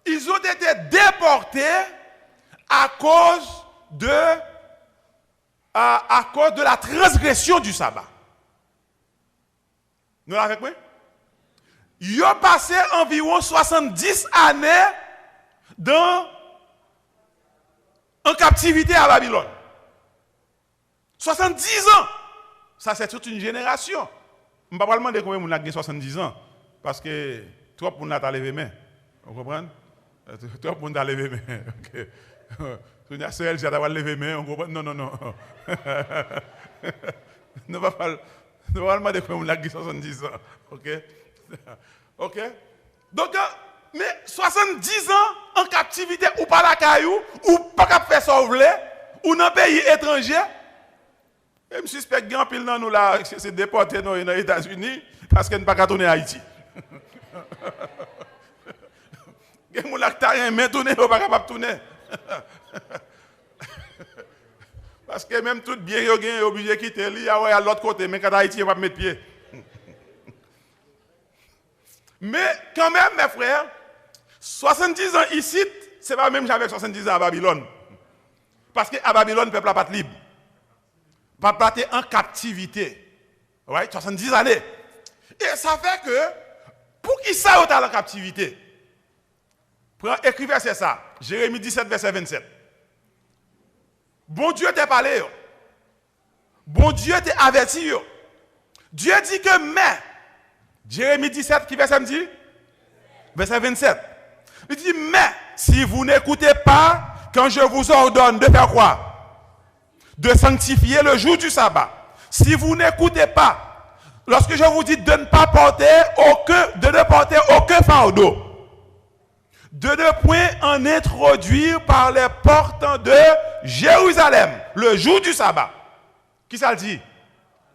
ils ont été déportés à cause de la transgression du sabbat. Nous l'avons avec moi? Ils ont passé environ 70 années en captivité à Babylone. 70 ans! Ça, c'est toute une génération. Je ne vais pas demander combien on a 70 ans. Parce que trop pour nous à lever main. Vous comprenez? Trop pour nous à lever main. Si on a seul, j'ai à lever main. On comprend? Non. Ne va pas demander combien on a 70 ans. Ok? Donc, mais 70 ans en captivité, ou pas la caillou, ou pas qu'à faire sauver, ou dans un pays étranger. Et je suspecte que pile dans nous là, c'est déporté dans les États-Unis parce qu'on ne peut pas tourner à Haïti. Il y a des gens qui ont rien, mais tourner, ils ne sont pas capables de tourner. Parce que même tout bien, ils sont obligés de quitter l'île à l'autre côté, mais quand Haïti, ils ne vont pas mettre pied. Mais quand même, mes frères, 70 ans ici, ce n'est pas même j'avais 70 ans à Babylone. Parce qu'à Babylone, le peuple n'a pas de libre. Pas battre en captivité. Ouais, 70 années. Et ça fait que, pour qui ça est en captivité? Écrivez c'est ça. Jérémie 17, verset 27. Bon Dieu t'a parlé. Bon Dieu t'a averti. Dieu dit que mais, Jérémie 17, qui verset me dit? Verset 27. Il dit, mais, si vous n'écoutez pas, quand je vous ordonne de faire quoi? De sanctifier le jour du sabbat. Si vous n'écoutez pas, lorsque je vous dis de ne pas porter aucun fardeau, de ne point en introduire par les portes de Jérusalem, le jour du sabbat. Qui ça le dit?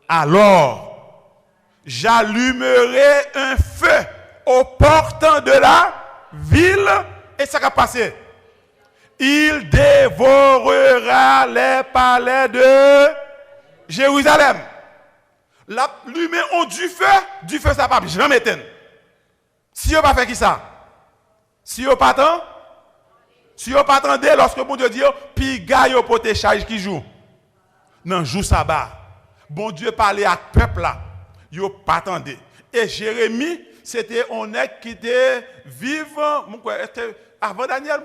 Alors, j'allumerai un feu aux portes de la ville, et ça va passer. Il dévorera les palais de Jérusalem. L'humain ont du feu ça va jamais éteindre. Si on pas fait qui ça? Si on pas tant, Si vous pas attendez, lorsque bon Dieu dit, puis gars yo pote charge qui joue. Non, jour sabbat. Bon Dieu parlait à peuple là. Yo pas attendez. Et Jérémie, c'était un nègre qui était vivant, avant Daniel,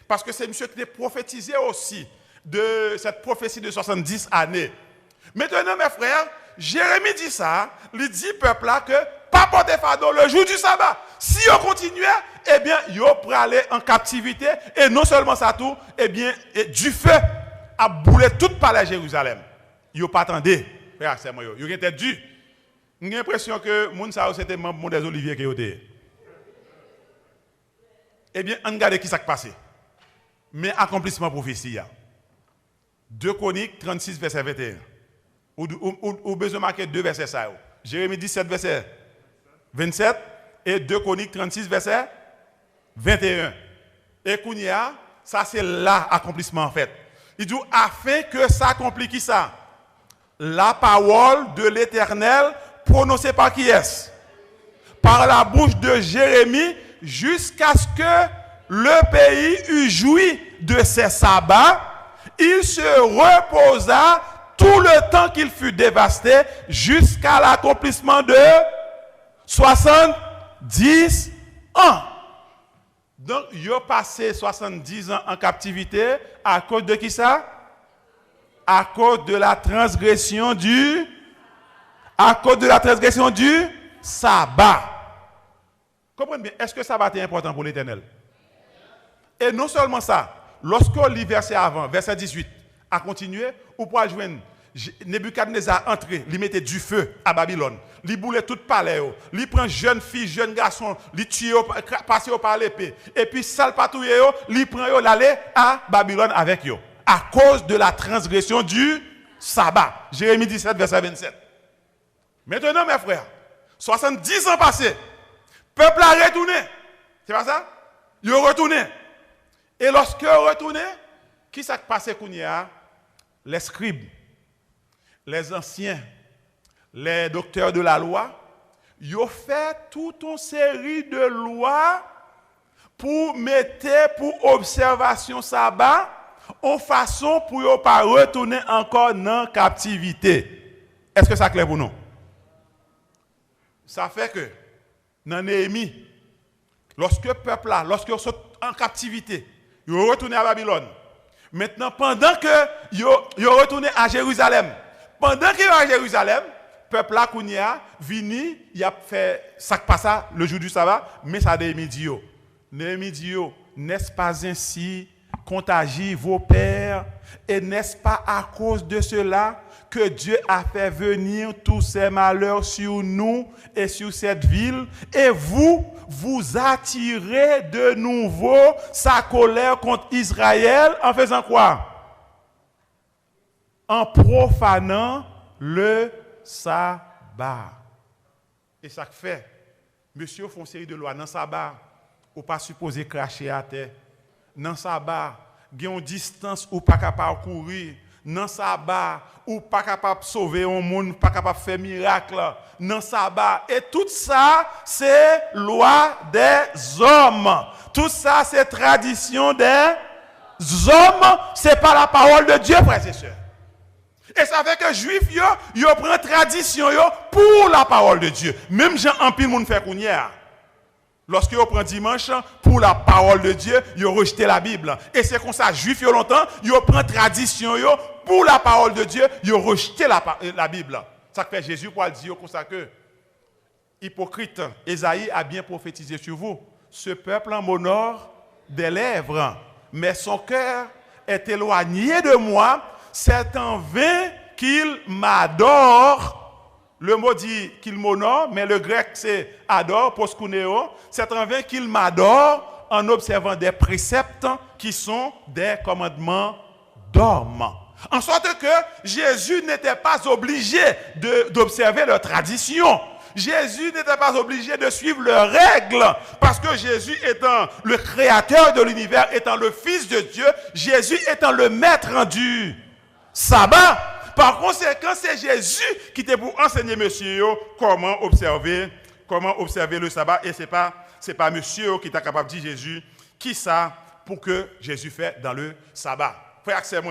parce que c'est monsieur qui était prophétisé aussi de cette prophétie de 70 années. Maintenant, mes frères, Jérémie dit ça, il dit peuple là que pas porter fardeau le jour du sabbat. Si on continuait, eh bien, yo pourrait aller en captivité et non seulement ça tout, eh bien, du feu a boulé tout palais Jérusalem. Yo pas attendé, frère, c'est moi yo était dû. J'ai l'impression que moun sa c'était membre des Oliviers qui était. Eh bien, on regarde qui s'est passé. Mais accomplissement prophétie. 2 Chroniques 36 verset 21. Ou besoin marquer 2 versets ça. Jérémie 17 verset 27 et 2 Chroniques 36 verset 21. Et Kounia, ça c'est là accomplissement en fait. Il dit afin que ça accomplit qui ça? La parole de l'Éternel prononcée par qui est-ce? Par la bouche de Jérémie jusqu'à ce que le pays eût joui de ses sabbats, il se reposa tout le temps qu'il fut dévasté jusqu'à l'accomplissement de 70 ans. Donc, il a passé 70 ans en captivité à cause de qui ça? À cause de la transgression du sabbat. Comprenez bien, est-ce que le sabbat est important pour l'Éternel? Et non seulement ça, lorsqu'on lit verset avant, verset 18, à continuer, ou pour joindre Nebuchadnezzar entré, il mettait du feu à Babylone, il boulait tout palais, il prend jeune fille, jeune garçon, il tue, passe par l'épée, et puis sale patrouille, il prend l'aller à Babylone avec eux, à cause de la transgression du sabbat. Jérémie 17, verset 27. Maintenant, mes frères, 70 ans passés, le peuple a retourné. C'est pas ça? Il a retourné. Et lorsque il a retourné, qui s'est passé Kounia? Les scribes, les anciens, les docteurs de la loi, ils ont fait toute une série de lois pour mettre pour observation sabbat en façon pour ne pas retourner encore dans la captivité. Est-ce que ça clair pour nous? Ça fait que, dans Néhémie, lorsque le peuple là, lorsqu'ils sont en captivité, ils ont retourné à Babylone. Maintenant, pendant que ils ont retourné à Jérusalem, pendant qu'ils sont à Jérusalem, le peuple là, Kounia, vini, il a fait ça qui passe le jour du sabbat, mais ça Néhémie dit, Néhémie dit, n'est-ce pas ainsi qu'ont-agit vos pères, et n'est-ce pas à cause de cela que Dieu a fait venir tous ces malheurs sur nous et sur cette ville, et vous attirez de nouveau sa colère contre Israël en faisant quoi? En profanant le sabbat. Et ça fait, monsieur font une série de lois dans le sabbat, ou pas supposé cracher à terre. Dans le sabbat, il y a une distance ou pas capable de courir. Dans le sabbat, ou pas capable de sauver un monde, pas capable de faire miracle. Dans le sabbat. Et tout ça, c'est loi des hommes. Tout ça, c'est tradition des hommes. Ce n'est pas la parole de Dieu, frères et sœurs. Et ça fait que les Juifs, ils prennent tradition pour la parole de Dieu. Même Jean Empire, moun fait kounya. Lorsque vous prenez dimanche pour la parole de Dieu, vous rejetez la Bible. Et c'est comme ça, Juifs, longtemps, vous prenez tradition pour la parole de Dieu, vous rejetez la Bible. Ça fait Jésus pour dire comme ça que, hypocrite, Ésaïe a bien prophétisé sur vous. Ce peuple en m'honore des lèvres, mais son cœur est éloigné de moi. C'est en vain qu'il m'adore. Le mot dit qu'il m'honore, mais le grec c'est adore, poskuneo. C'est en vain qu'il m'adore en observant des préceptes qui sont des commandements d'hommes. En sorte que Jésus n'était pas obligé d'observer leurs traditions. Jésus n'était pas obligé de suivre leurs règles. Parce que Jésus étant le créateur de l'univers, étant le Fils de Dieu, Jésus étant le maître du sabbat. Par conséquent, c'est Jésus qui était pour enseigner monsieur comment observer le sabbat. Et c'est pas monsieur qui est capable de dire Jésus qui ça pour que Jésus fait dans le sabbat. Frère Axel,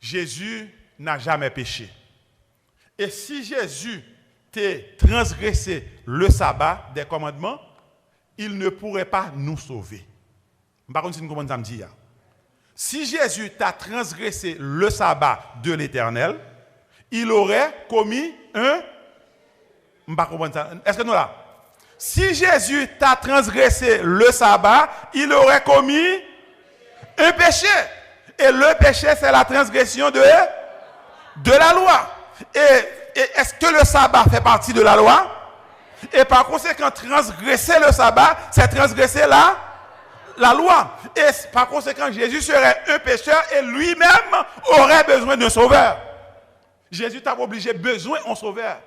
Jésus n'a jamais péché. Et si Jésus t'ait transgressé le sabbat des commandements, il ne pourrait pas nous sauver. Par contre, si nous comprenons ça me dit. Si Jésus t'a transgressé le sabbat de l'Éternel, il aurait commis un... Est-ce que nous là? Si Jésus t'a transgressé le sabbat, il aurait commis un péché. Et le péché, c'est la transgression de la loi. Et est-ce que le sabbat fait partie de la loi? Et par conséquent, transgresser le sabbat, c'est transgresser la loi. Et par conséquent, Jésus serait un pécheur et lui-même aurait besoin d'un sauveur. Jésus t'a obligé besoin d'un sauveur.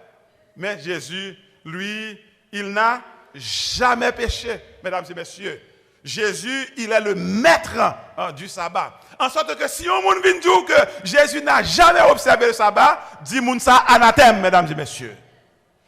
Mais Jésus, lui, il n'a jamais péché, mesdames et messieurs. Jésus, il est le maître du sabbat. En sorte que si on vient dire que Jésus n'a jamais observé le sabbat, dit moun ça anathème, mesdames et messieurs.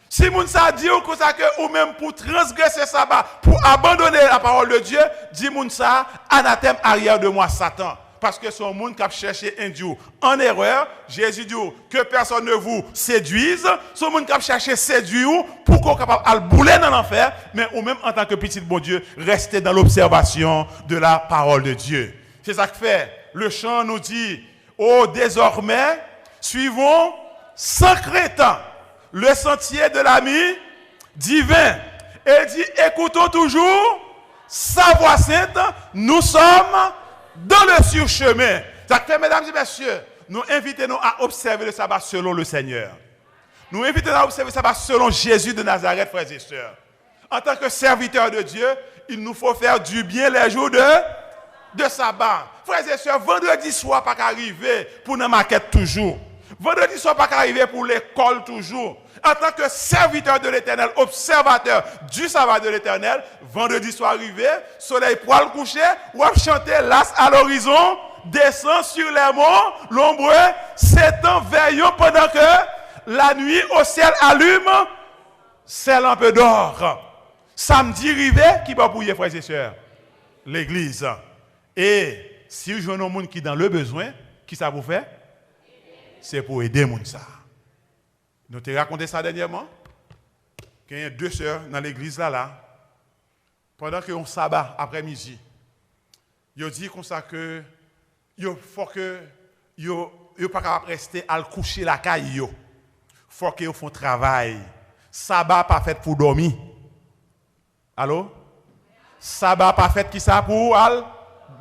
Si moun ça dit ou même pour transgresser le sabbat, pour abandonner la parole de Dieu, dit moun ça anathème arrière de moi Satan. Parce que son monde qui a cherché un Dieu en erreur, Jésus dit que personne ne vous séduise. Son monde qui a cherché séduire pour qu'on soit capable de bouler dans l'enfer, mais ou même en tant que petit bon Dieu, rester dans l'observation de la parole de Dieu. C'est ça que fait. Le chant nous dit, oh désormais, suivons sans crainte le sentier de l'ami divin. Et dit, écoutons toujours sa voix sainte, nous sommes dans le surchemin. Ça fait, mesdames et messieurs, nous invitons à observer le sabbat selon le Seigneur. Nous invitons à observer le sabbat selon Jésus de Nazareth, frères et sœurs. En tant que serviteurs de Dieu, il nous faut faire du bien les jours de sabbat. Frères et sœurs, vendredi soir, pas qu'arriver pour une maquette toujours. Vendredi soir, pas qu'arriver pour l'école toujours. En tant que serviteur de l'Éternel, observateur du sabbat de l'Éternel, vendredi soir arrivé, soleil poil couché, ou à chanter l'as à l'horizon, descend sur les monts, l'ombreux, s'étend, veillons pendant que la nuit au ciel allume ses lampes d'or. Samedi arrivé, qui va bouiller, frères et sœurs? L'église. Et si vous jouez un monde qui est dans le besoin, qui ça vous fait? C'est pour aider les gens. Nous t'ai raconté ça dernièrement. Qu'il y a 2 sœurs dans l'église là, pendant que on sabbat après-midi, ils dit comme ça que il faut que yo pas capable rester à coucher la caille yo. Faut que yo font travail. Sabbat pas fait pour dormir. Allô? Sabbat pas fait qui ça pour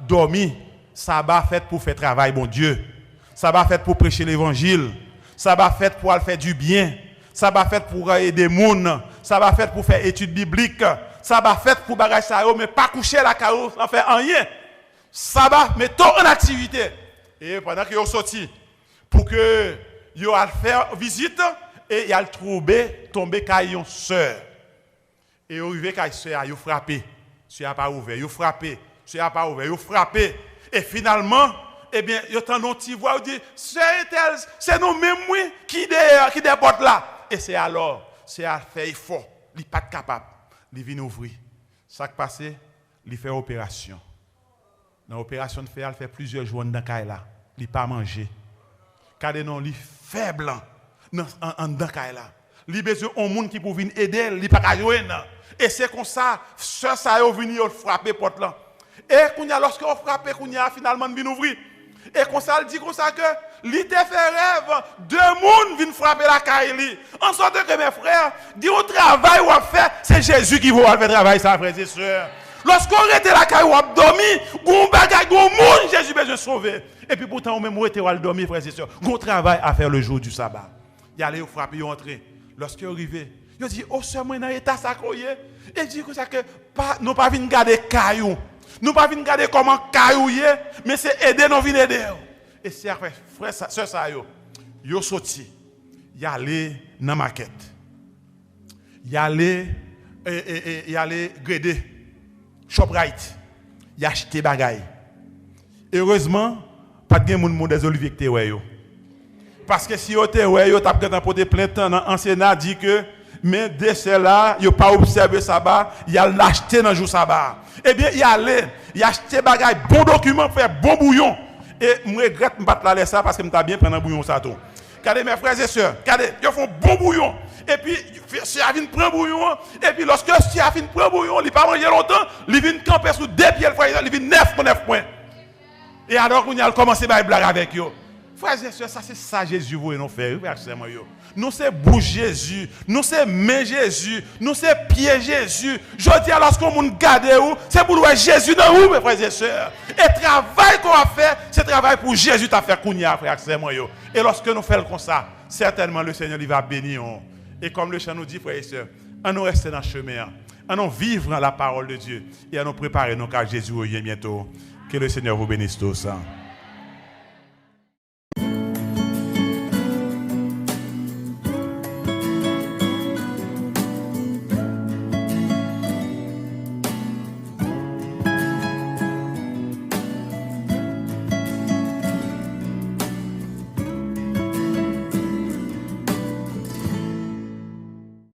dormir. Sabbat fait pour faire travail bon Dieu. Sabbat fait pour prêcher l'évangile. Sabbat fait pour faire du bien. Sabbat fait pour aider les gens. Sabbat fait pour faire études bibliques. Sabbat fait pour bagage ça mais pas coucher la caille sans faire rien. Sabbat mettons en activité. Et pendant que vous sorti pour que vous allez faire visite et vous allez trouver tomber caillon sœur. Et vous arrivez caillon sœur, vous frappez. Sœur pas ouvert, vous frappez. Sœur pas ouvert, vous frappez. Et finalement, eh bien, vous entendez un petit voix, vous dites, c'est nous-mêmes qui déportent là. Et c'est alors, c'est à faire fort. Il n'est pas capable. Il vient ouvrir. Ça qui passe, il fait opération. Dans l'opération de faire, il fait plusieurs jours dans le là. Il n'a pas mangé. Car non, il est faible dans le là. Il a besoin d'un monde qui peut venir aider, il n'a pas jouer. Et c'est comme ça, ça est venu frapper porte là. Et lorsqu'on frappe, finalement, il vient ouvrir. Et comme ça, il dit comme ça que il te fait rêve, 2 monde viennent frapper la caille. En sorte que mes frères, dit au travail ou à faire, c'est Jésus qui va faire travail, ça, frères et sœurs. Lorsqu'on arrête la caille ou à dormir, on bagaille, on monde, Jésus besoin de sauver. Et puis pourtant, on même arrête ou à dormir, frères et sœurs. On travail à faire le jour du sabbat. Il allait au frapper, il entrer. Lorsqu'il est arrivé, il dit, oh, sœur, moi, dans l'état sacré. Et il dit comme ça que nous pas venir garder caillou. Nous pas venir regarder comment caillouiller, mais c'est aider, nous venir aider. Et c'est après, frère, sœur, ça, yo sorti, y aller dans la maquette. Y aller grader, ShopRite, y acheter bagaille. Heureusement, pas de monde des oliviers que t'es ouais yo. Parce que si yo t'es ouais yo, t'as peut-être porté plein de temps dans l'ancien dit que mais dessert là, il pas observé sabbat, il a l'acheté dans jour sabbat. Eh bien, il allait, il a acheté bagay bon document faire bon bouillon. Et je regrette pas la laisser ça parce que m'ta bien prendre un bouillon ça tout. Regardez mes frères et sœurs, regardez, ils font bon bouillon. Et puis si a vient prendre bouillon et puis lorsque si a vient prendre bouillon, il pas manger longtemps, il vient camper sous deux pieds frère, il vient 9 points. Et alors qu'on a commencé à blague avec eux. Frères et sœurs, ça c'est ça Jésus veut nous faire, nous c'est bouche Jésus, nous c'est main Jésus, nous c'est pied Jésus. Je dis à lorsqu'on nous garde où, c'est pour voir Jésus dans où mes frères et sœurs. Et travail qu'on a fait, c'est travail pour Jésus t'a fait kounya frères et sœurs. Et lorsque nous faisons comme ça, certainement le Seigneur il va bénir. Et comme le chant nous dit frères et sœurs, on nous rester dans le chemin, on nous vivre la parole de Dieu et on nous préparer nos cas Jésus revient bientôt. Que le Seigneur vous bénisse tous.